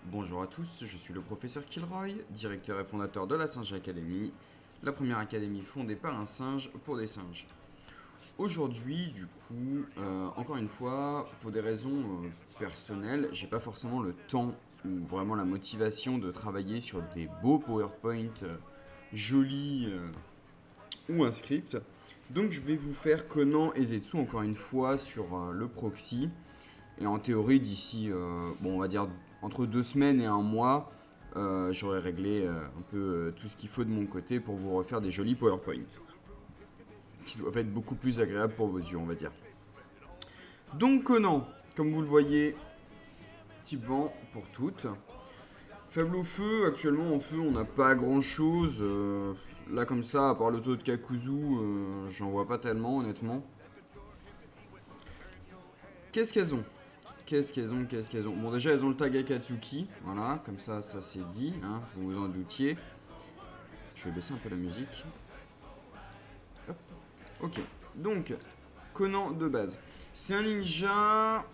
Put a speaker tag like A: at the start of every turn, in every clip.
A: Bonjour à tous, je suis le professeur Kilroy, directeur et fondateur de la Singe Academy, la première académie fondée par un singe pour des singes. Aujourd'hui, du coup, encore une fois, pour des raisons personnelles, j'ai pas forcément le temps ou vraiment la motivation de travailler sur des beaux PowerPoint jolis ou un script. Donc je vais vous faire Conan et Zetsu encore une fois sur le proxy. Et en théorie, d'ici, bon, on va dire entre 2 semaines et un mois, j'aurai réglé un peu tout ce qu'il faut de mon côté pour vous refaire des jolis PowerPoint, qui doivent être beaucoup plus agréables pour vos yeux, on va dire. Donc Conan, comme vous le voyez, type vent pour toutes. Faible au feu, actuellement en feu on n'a pas grand chose. Là comme ça, à part l'auto de Kakuzu, j'en vois pas tellement honnêtement. Qu'est-ce qu'elles ont Qu'est-ce qu'elles ont Bon, déjà, elles ont le tag Akatsuki. Voilà, comme ça c'est dit. Hein, vous vous en doutiez. Je vais baisser un peu la musique. Hop. Ok. Donc, Conan de base. C'est un ninja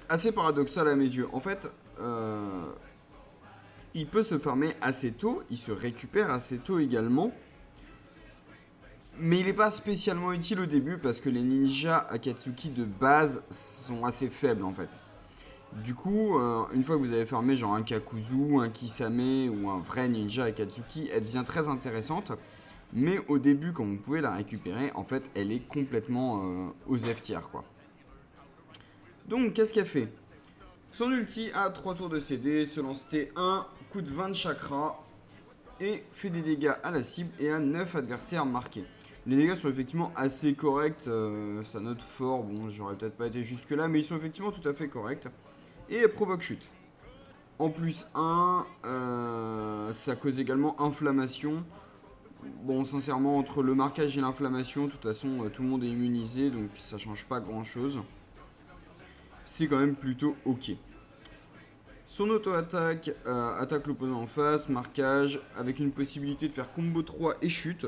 A: assez paradoxal à mes yeux. En fait, il peut se farmer assez tôt. Il se récupère assez tôt également. Mais il n'est pas spécialement utile au début parce que les ninjas Akatsuki de base sont assez faibles en fait. Du coup, une fois que vous avez farmé genre un Kakuzu, un Kisame ou un vrai ninja Akatsuki, elle devient très intéressante. Mais au début, quand vous pouvez la récupérer, en fait, elle est complètement aux F tiers, quoi. Donc, qu'est-ce qu'elle fait? Son ulti a 3 tours de CD, se lance T1, coûte 20 de chakra et fait des dégâts à la cible et à 9 adversaires marqués. Les dégâts sont effectivement assez corrects, ça note fort, bon, j'aurais peut-être pas été jusque là, mais ils sont effectivement tout à fait corrects. Et elle provoque chute. En plus 1, ça cause également inflammation. Bon, sincèrement, entre le marquage et l'inflammation, de toute façon, tout le monde est immunisé, donc ça change pas grand-chose. C'est quand même plutôt ok. Son auto-attaque attaque l'opposant en face, marquage, avec une possibilité de faire combo 3 et chute.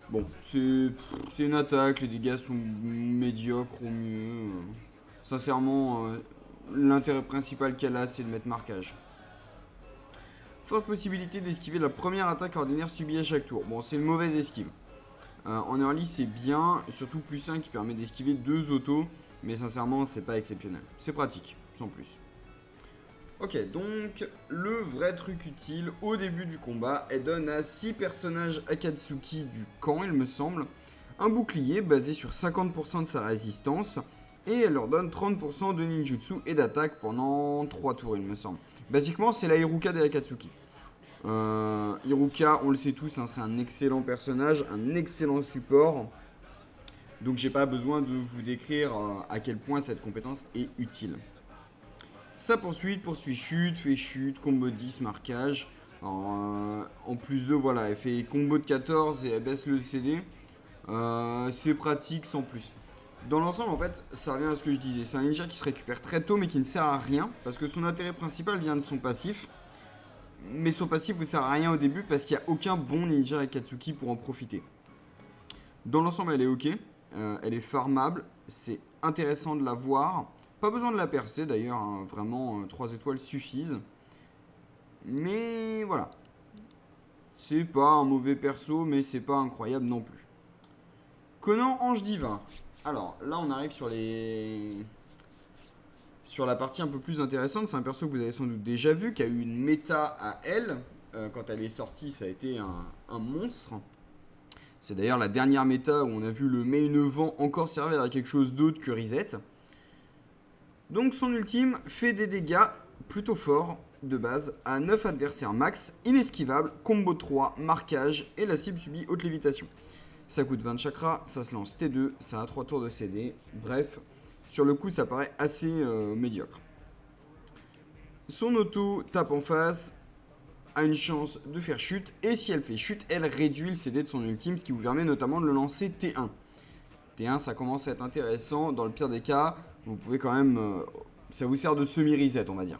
A: Bon, c'est une attaque, les dégâts sont médiocres au mieux. Sincèrement, l'intérêt principal qu'elle a, c'est de mettre marquage. Forte possibilité d'esquiver la première attaque ordinaire subie à chaque tour. Bon, c'est une mauvaise esquive. En early, c'est bien, surtout plus 1 qui permet d'esquiver 2 autos, mais sincèrement, c'est pas exceptionnel. C'est pratique, sans plus. Ok, donc le vrai truc utile au début du combat, elle donne à 6 personnages Akatsuki du camp, il me semble, un bouclier basé sur 50% de sa résistance, et elle leur donne 30% de ninjutsu et d'attaque pendant 3 tours, il me semble. Basiquement, c'est la Iruka des Akatsuki. Iruka, on le sait tous, hein, c'est un excellent personnage, un excellent support. Donc j'ai pas besoin de vous décrire à quel point cette compétence est utile. Sa poursuit chute, fait chute, combo 10, marquage. En plus de, voilà, elle fait combo de 14 et elle baisse le CD. C'est pratique sans plus. Dans l'ensemble, en fait, ça revient à ce que je disais. C'est un ninja qui se récupère très tôt mais qui ne sert à rien parce que son intérêt principal vient de son passif. Mais son passif vous sert à rien au début parce qu'il n'y a aucun bon ninja Akatsuki pour en profiter. Dans l'ensemble, elle est ok. Elle est farmable. C'est intéressant de la voir. Pas besoin de la percer d'ailleurs. Hein, vraiment, 3 étoiles suffisent. Mais voilà. C'est pas un mauvais perso, mais c'est pas incroyable non plus. Conan Ange Divin. Alors là, on arrive sur la partie un peu plus intéressante. C'est un perso que vous avez sans doute déjà vu, qui a eu une méta à elle. Quand elle est sortie, ça a été un monstre. C'est d'ailleurs la dernière méta où on a vu le main vent encore servir à quelque chose d'autre que reset. Donc son ultime fait des dégâts plutôt forts de base à 9 adversaires max, inesquivable, combo 3, marquage et la cible subit haute lévitation. Ça coûte 20 chakras, ça se lance T2, ça a 3 tours de CD. Bref, sur le coup ça paraît assez médiocre. Son auto tape en face, a une chance de faire chute, et si elle fait chute, elle réduit le CD de son ultime, ce qui vous permet notamment de le lancer T1. T1, ça commence à être intéressant, dans le pire des cas, vous pouvez quand même... ça vous sert de semi-reset, on va dire.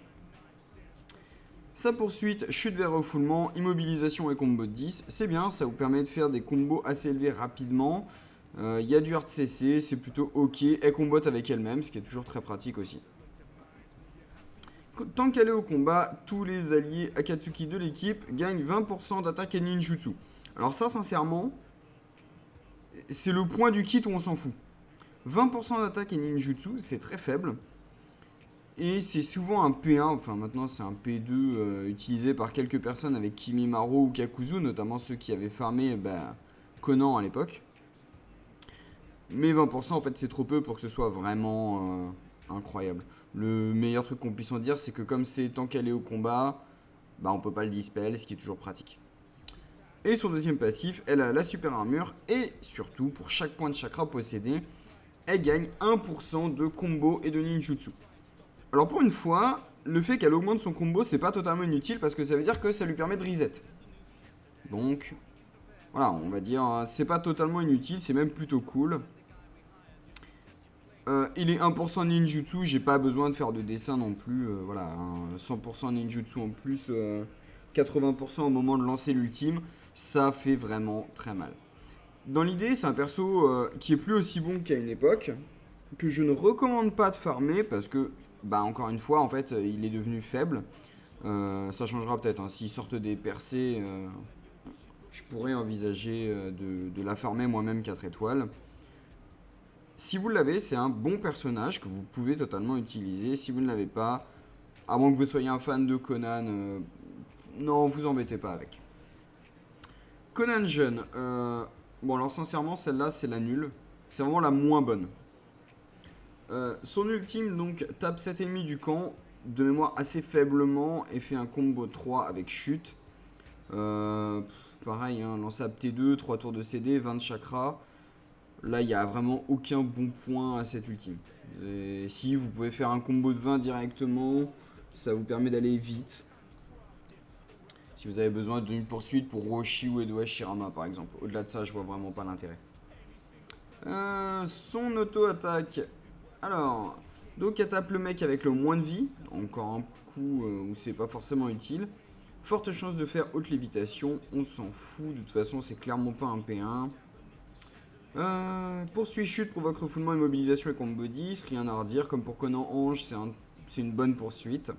A: Sa poursuite, chute vers refoulement, immobilisation et combo de 10, c'est bien, ça vous permet de faire des combos assez élevés rapidement. Il y a du hard CC, c'est plutôt ok, elle combote avec elle-même, ce qui est toujours très pratique aussi. Tant qu'elle est au combat, tous les alliés Akatsuki de l'équipe gagnent 20% d'attaque et ninjutsu. Alors ça, sincèrement, c'est le point du kit où on s'en fout. 20% d'attaque et ninjutsu, c'est très faible. Et c'est souvent un P1, enfin maintenant c'est un P2 utilisé par quelques personnes avec Kimimaro ou Kakuzu, notamment ceux qui avaient farmé Conan à l'époque. Mais 20% en fait c'est trop peu pour que ce soit vraiment incroyable. Le meilleur truc qu'on puisse en dire c'est que comme c'est tant qu'elle est au combat, on peut pas le dispel, ce qui est toujours pratique. Et son deuxième passif, elle a la super armure et surtout pour chaque point de chakra possédé, elle gagne 1% de combo et de ninjutsu. Alors pour une fois, le fait qu'elle augmente son combo, c'est pas totalement inutile parce que ça veut dire que ça lui permet de reset. Donc, voilà, on va dire, c'est pas totalement inutile, c'est même plutôt cool. Il est 1% ninjutsu, j'ai pas besoin de faire de dessin non plus. Voilà, 100% ninjutsu en plus, 80% au moment de lancer l'ultime, ça fait vraiment très mal. Dans l'idée, c'est un perso qui est plus aussi bon qu'à une époque, que je ne recommande pas de farmer parce que, encore une fois, en fait, il est devenu faible. Ça changera peut-être, hein. S'ils sortent des percées, je pourrais envisager de la farmer moi-même 4 étoiles. Si vous l'avez, c'est un bon personnage que vous pouvez totalement utiliser. Si vous ne l'avez pas, à moins que vous soyez un fan de Conan, non, vous embêtez pas avec. Conan jeune, bon alors sincèrement celle-là c'est la nulle, c'est vraiment la moins bonne. Son ultime donc tape 7 ennemis du camp, de mémoire assez faiblement et fait un combo 3 avec chute. Pareil, hein, lançable T2, 3 tours de CD, 20 chakras. Là il n'y a vraiment aucun bon point à cette ultime. Et si vous pouvez faire un combo de 20 directement, ça vous permet d'aller vite. Si vous avez besoin d'une poursuite pour Roshi ou Edo Hashirama par exemple. Au-delà de ça, je vois vraiment pas l'intérêt. Son auto-attaque. Alors, donc elle tape le mec avec le moins de vie. Encore un coup où c'est pas forcément utile. Forte chance de faire haute lévitation. On s'en fout. De toute façon, c'est clairement pas un P1. Poursuit chute, provoque refoulement, immobilisation et combo 10. Rien à redire. Comme pour Conan Ange, c'est une bonne poursuite.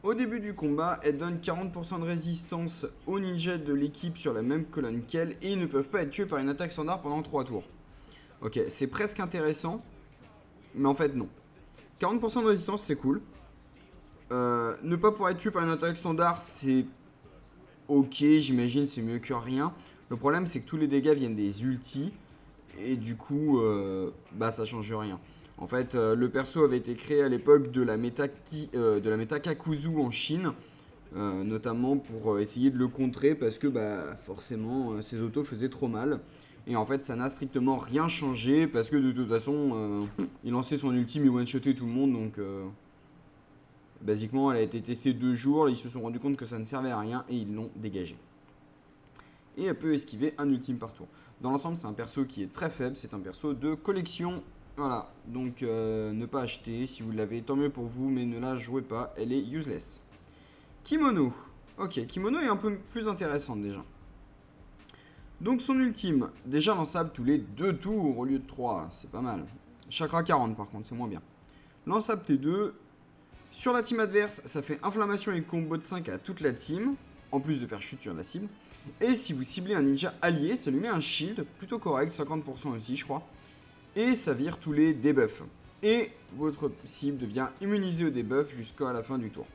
A: Au début du combat, elle donne 40% de résistance aux ninjas de l'équipe sur la même colonne qu'elle et ils ne peuvent pas être tués par une attaque standard pendant 3 tours. Ok, c'est presque intéressant, mais en fait non. 40% de résistance, c'est cool. Ne pas pouvoir être tué par une attaque standard, c'est ok, j'imagine, c'est mieux que rien. Le problème, c'est que tous les dégâts viennent des ultis et du coup, ça change rien. En fait, le perso avait été créé à l'époque de la méta Kakuzu en Chine, notamment pour essayer de le contrer parce que forcément ses autos faisaient trop mal. Et en fait, ça n'a strictement rien changé parce que de toute façon, il lançait son ultime et one-shotait tout le monde. Donc, basiquement, elle a été testée 2 jours. Ils se sont rendus compte que ça ne servait à rien et ils l'ont dégagée. Et elle peut esquiver un ultime par tour. Dans l'ensemble, c'est un perso qui est très faible. C'est un perso de collection. Voilà, donc ne pas acheter, si vous l'avez tant mieux pour vous, mais ne la jouez pas, elle est useless. Kimono, ok, Kimono est un peu plus intéressante déjà. Donc son ultime, déjà lançable tous les 2 tours au lieu de 3, c'est pas mal. Chakra 40 par contre, c'est moins bien. Lançable T2, sur la team adverse, ça fait inflammation et combo de 5 à toute la team, en plus de faire chute sur la cible. Et si vous ciblez un ninja allié, ça lui met un shield, plutôt correct, 50% aussi je crois. Et ça vire tous les debuffs. Et votre cible devient immunisée aux debuffs jusqu'à la fin du tour.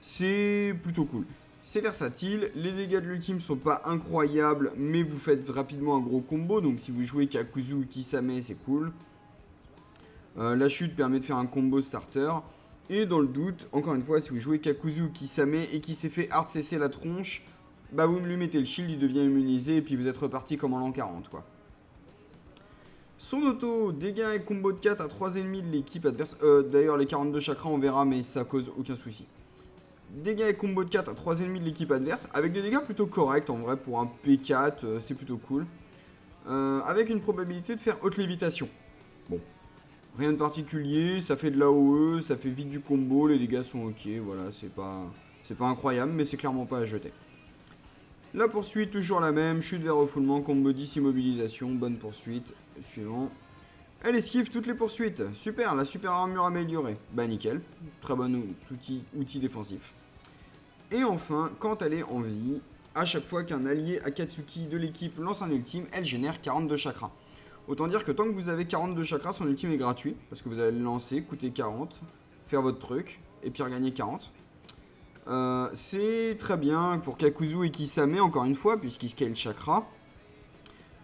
A: C'est plutôt cool. C'est versatile, les dégâts de l'ultime sont pas incroyables, mais vous faites rapidement un gros combo, donc si vous jouez Kakuzu ou Kisame, c'est cool. La chute permet de faire un combo starter. Et dans le doute, encore une fois, si vous jouez Kakuzu ou Kisame et qui s'est fait hard CC la tronche, vous lui mettez le shield, il devient immunisé, et puis vous êtes reparti comme en l'an 40 quoi. Son auto, dégâts et combo de 4 à 3 ennemis de l'équipe adverse. D'ailleurs, les 42 chakras, on verra, mais ça cause aucun souci. Dégâts et combo de 4 à 3 ennemis de l'équipe adverse, avec des dégâts plutôt corrects, en vrai, pour un P4, c'est plutôt cool. Avec une probabilité de faire haute lévitation. Bon, rien de particulier, ça fait de l'AOE, ça fait vite du combo, les dégâts sont ok, voilà, c'est pas incroyable, mais c'est clairement pas à jeter. La poursuite, toujours la même, chute vers refoulement, combo 10, immobilisation, bonne poursuite. Suivant. Elle esquive toutes les poursuites. Super, la super armure améliorée. Bah nickel, très bon outil défensif. Et enfin, quand elle est en vie, à chaque fois qu'un allié Akatsuki de l'équipe lance un ultime, elle génère 42 chakras. Autant dire que tant que vous avez 42 chakras, son ultime est gratuit, parce que vous allez le lancer, coûter 40, faire votre truc, et puis regagner 40. C'est très bien pour Kakuzu et Kisame, encore une fois, puisqu'ils scale chakra.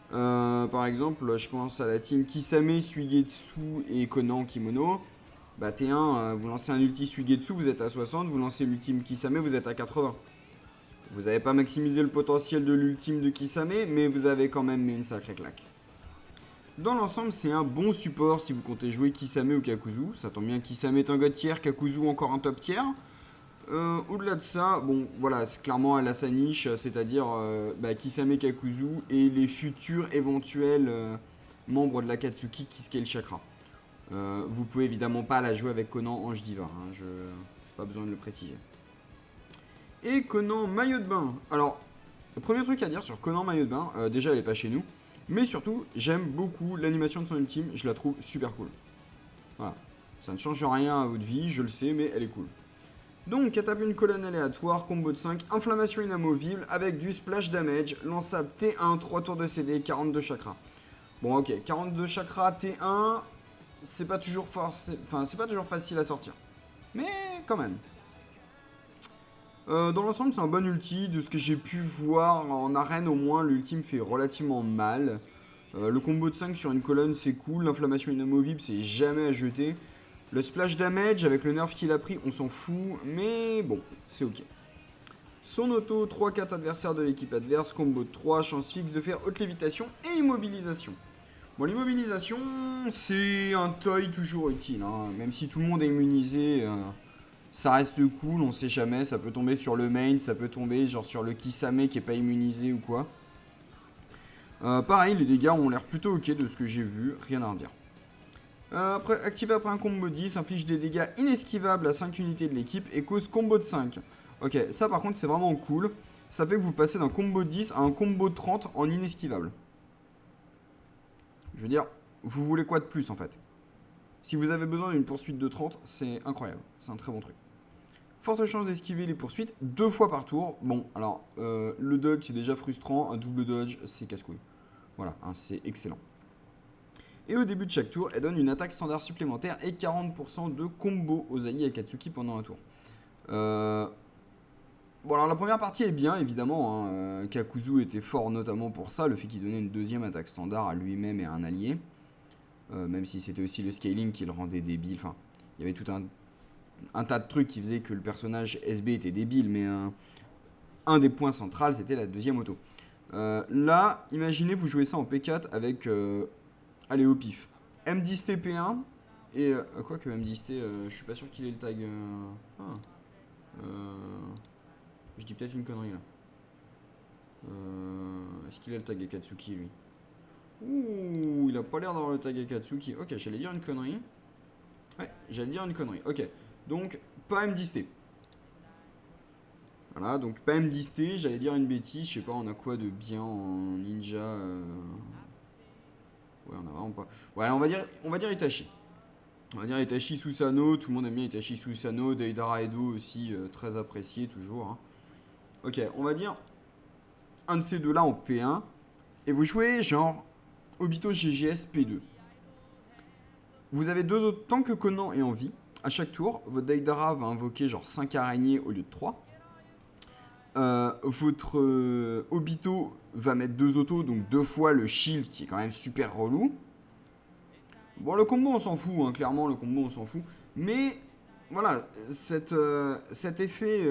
A: Par exemple, je pense à la team Kisame, Suigetsu et Conan Kimono. Bah T1, vous lancez un ulti Suigetsu, vous êtes à 60, vous lancez l'ultime Kisame, vous êtes à 80. Vous n'avez pas maximisé le potentiel de l'ultime de Kisame, mais vous avez quand même mis une sacrée claque. Dans l'ensemble, c'est un bon support si vous comptez jouer Kisame ou Kakuzu. Ça tombe bien, Kisame est un god tier, Kakuzu encore un top tier. Au-delà de ça, bon, voilà, clairement elle a sa niche, c'est-à-dire Kisame Kakuzu et les futurs éventuels membres de l'Akatsuki qui scale chakra. Vous pouvez évidemment pas la jouer avec Conan Ange Diva, hein, pas besoin de le préciser. Et Conan Maillot de Bain. Alors, le premier truc à dire sur Conan Maillot de Bain, déjà elle est pas chez nous, mais surtout j'aime beaucoup l'animation de son ultime, je la trouve super cool. Voilà, ça ne change rien à votre vie, je le sais, mais elle est cool. Donc, elle tape une colonne aléatoire, combo de 5, inflammation inamovible avec du splash damage, lançable T1, 3 tours de CD, 42 chakras. Bon, ok, 42 chakras T1, c'est pas toujours facile à sortir. Mais quand même. Dans l'ensemble, c'est un bon ulti. De ce que j'ai pu voir en arène, au moins, l'ultime fait relativement mal. Le combo de 5 sur une colonne, c'est cool. L'inflammation inamovible, c'est jamais à jeter. Le splash damage, avec le nerf qu'il a pris, on s'en fout, mais bon, c'est ok. Son auto, 3-4 adversaires de l'équipe adverse, combo de 3, chance fixe de faire haute lévitation et immobilisation. Bon, l'immobilisation, c'est un toy toujours utile, hein. Même si tout le monde est immunisé, ça reste cool, on sait jamais, ça peut tomber sur le main, ça peut tomber genre sur le Kisame qui est pas immunisé ou quoi. Pareil, les dégâts ont l'air plutôt ok de ce que j'ai vu, rien à redire. Activé après un combo 10, inflige des dégâts inesquivables à 5 unités de l'équipe et cause combo de 5. Ok, ça par contre c'est vraiment cool. Ça fait que vous passez d'un combo de 10 à un combo de 30 en inesquivable. Je veux dire, vous voulez quoi de plus en fait? Si vous avez besoin d'une poursuite de 30, c'est incroyable. C'est un très bon truc. Forte chance d'esquiver les poursuites 2 fois par tour. Bon, alors, le dodge c'est déjà frustrant. Un double dodge, c'est casse-couille. Voilà, hein, c'est excellent. Et au début de chaque tour, elle donne une attaque standard supplémentaire et 40% de combo aux alliés Akatsuki pendant un tour. Bon, alors la première partie est bien, évidemment. Hein. Kakuzu était fort notamment pour ça, le fait qu'il donnait une deuxième attaque standard à lui-même et à un allié. Même si c'était aussi le scaling qui le rendait débile. Enfin, il y avait tout un tas de trucs qui faisaient que le personnage SB était débile, mais un des points centraux, c'était la deuxième auto. Là, imaginez vous jouez ça en P4 avec... allez, au pif. M10 TP1. Et quoi que M10T, je suis pas sûr qu'il ait le tag. Je dis peut-être une connerie là. Est-ce qu'il a le tag Akatsuki lui? Ouh, il a pas l'air d'avoir le tag Akatsuki. Ok, j'allais dire une connerie. Ouais, j'allais dire une connerie. Ok, donc pas M10T. Voilà, donc pas M10T, j'allais dire une bêtise. Je sais pas, on a quoi de bien en ninja Ouais, on a vraiment pas. Ouais, on va dire Itachi. On va dire Itachi Susanoo. Tout le monde aime bien Itachi Susanoo. Deidara Edo aussi, très apprécié toujours. Hein. Ok, on va dire un de ces deux-là en P1. Et vous jouez genre Obito GGS P2. Vous avez deux autres. Tant que Conan est en vie, à chaque tour, votre Deidara va invoquer genre 5 araignées au lieu de 3. Votre Obito va mettre 2 autos, donc 2 fois le shield qui est quand même super relou. Bon, le combo on s'en fout, hein, clairement, le combo on s'en fout. Mais voilà, cet effet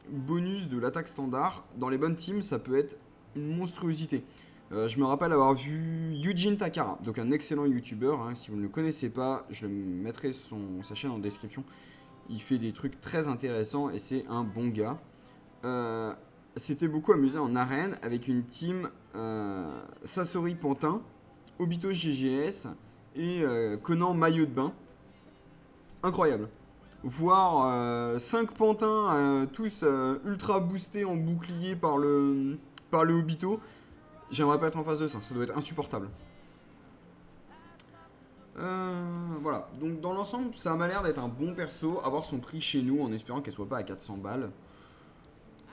A: bonus de l'attaque standard, dans les bonnes teams, ça peut être une monstruosité. Je me rappelle avoir vu Yujin Takara, donc un excellent youtubeur. Hein, si vous ne le connaissez pas, je mettrai sa chaîne en description. Il fait des trucs très intéressants et c'est un bon gars. C'était beaucoup amusé en arène avec une team Sasori Pantin, Obito GGS et Conan Maillot de Bain. Incroyable. Voir 5 pantins tous ultra boostés en bouclier par le Obito. J'aimerais pas être en face de ça, ça doit être insupportable. Voilà, donc dans l'ensemble, ça m'a l'air d'être un bon perso. Avoir son prix chez nous en espérant qu'elle soit pas à 400 balles.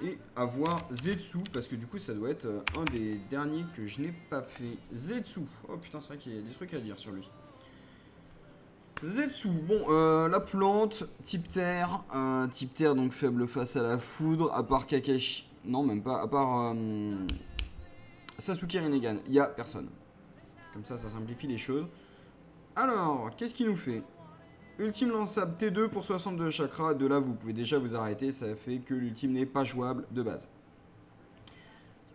A: Et avoir Zetsu, parce que du coup, ça doit être un des derniers que je n'ai pas fait. Zetsu, oh putain, c'est vrai qu'il y a des trucs à dire sur lui. Zetsu, bon, la plante, type terre donc faible face à la foudre, à part Kakashi, non même pas, à part Sasuke Rinnegan, il n'y a personne. Comme ça simplifie les choses. Alors, qu'est-ce qu'il nous fait? Ultime lançable T2 pour 62 chakras, de là vous pouvez déjà vous arrêter, ça fait que l'ultime n'est pas jouable de base.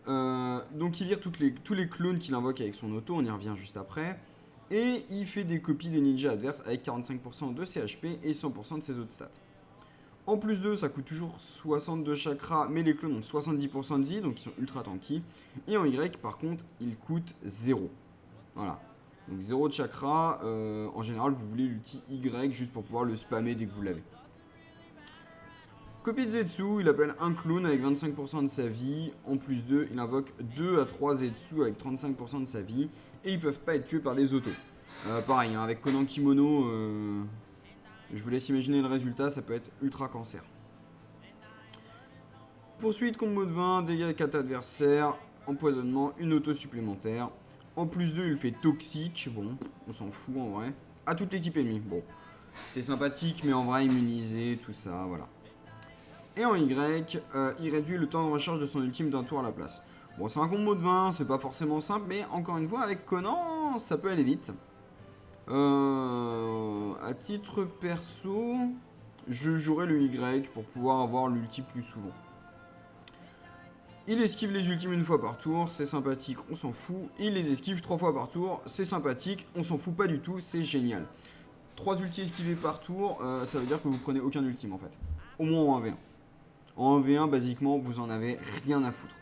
A: Donc il vire tous les clones qu'il invoque avec son auto, on y revient juste après. Et il fait des copies des ninjas adverses avec 45% de CHP et 100% de ses autres stats. En plus de, ça coûte toujours 62 chakras, mais les clones ont 70% de vie, donc ils sont ultra tanky. Et en Y, par contre, il coûte 0. Voilà. Donc 0 de chakra, en général, vous voulez l'ulti Y juste pour pouvoir le spammer dès que vous l'avez. Copie de Zetsu, il appelle un clone avec 25% de sa vie. En plus de, il invoque 2 à 3 Zetsu avec 35% de sa vie. Et ils peuvent pas être tués par des autos. Pareil, hein, avec Konan Kimono, je vous laisse imaginer le résultat, ça peut être ultra cancer. Poursuite, combo de 20, dégâts 4 adversaires, empoisonnement, une auto supplémentaire. En plus de, il fait toxique, bon, on s'en fout en vrai. À toute l'équipe ennemie, bon. C'est sympathique, mais en vrai, immunisé, tout ça, voilà. Et en Y, il réduit le temps de recharge de son ultime d'un tour à la place. Bon, c'est un combo de 20, c'est pas forcément simple, mais encore une fois, avec Conan, ça peut aller vite. À titre perso, je jouerai le Y pour pouvoir avoir l'ulti plus souvent. Il esquive les ultimes une fois par tour, c'est sympathique, on s'en fout. Il les esquive 3 fois par tour, c'est sympathique, on s'en fout pas du tout, c'est génial. 3 ultis esquivés par tour, ça veut dire que vous prenez aucun ultime en fait. Au moins en 1v1. En 1v1, basiquement, vous en avez rien à foutre.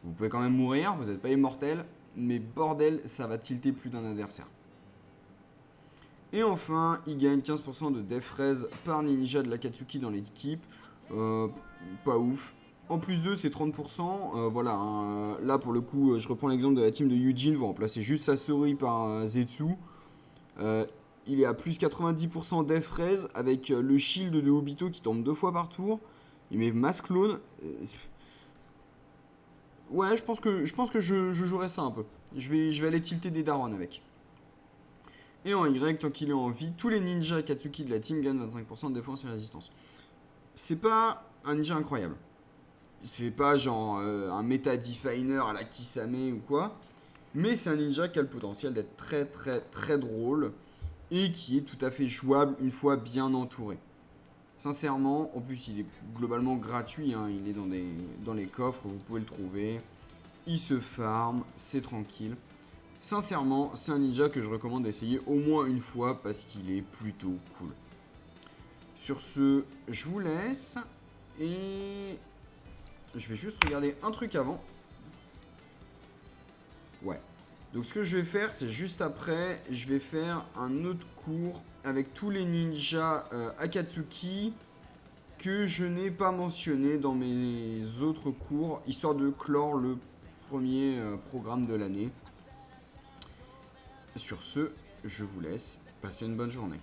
A: Vous pouvez quand même mourir, vous n'êtes pas immortel, mais bordel, ça va tilter plus d'un adversaire. Et enfin, il gagne 15% de def raise par ninja de l'Akatsuki dans l'équipe. Pas ouf. En plus de, c'est 30%. Voilà, hein, là pour le coup, je reprends l'exemple de la team de Eugene. Vous remplacez juste Sasori par Zetsu. Il est à plus 90% def raise avec le shield de Obito qui tombe 2 fois par tour. Il met mass clone. Ouais, je pense que je jouerai ça un peu. Je vais aller tilter des darons avec. Et en Y, tant qu'il est en vie, tous les ninjas Akatsuki de la team gagnent 25% de défense et résistance. C'est pas un ninja incroyable. C'est pas genre un méta definer à la Kisame ou quoi. Mais c'est un ninja qui a le potentiel d'être très très très drôle. Et qui est tout à fait jouable une fois bien entouré. Sincèrement, en plus il est globalement gratuit, hein, il est dans les coffres, vous pouvez le trouver. Il se farm, c'est tranquille. Sincèrement, c'est un ninja que je recommande d'essayer au moins une fois parce qu'il est plutôt cool. Sur ce, je vous laisse et je vais juste regarder un truc avant. Ouais. Donc ce que je vais faire, c'est juste après, je vais faire un autre cours avec tous les ninjas Akatsuki que je n'ai pas mentionné dans mes autres cours, histoire de clore le premier programme de l'année. Sur ce, je vous laisse. Passez une bonne journée.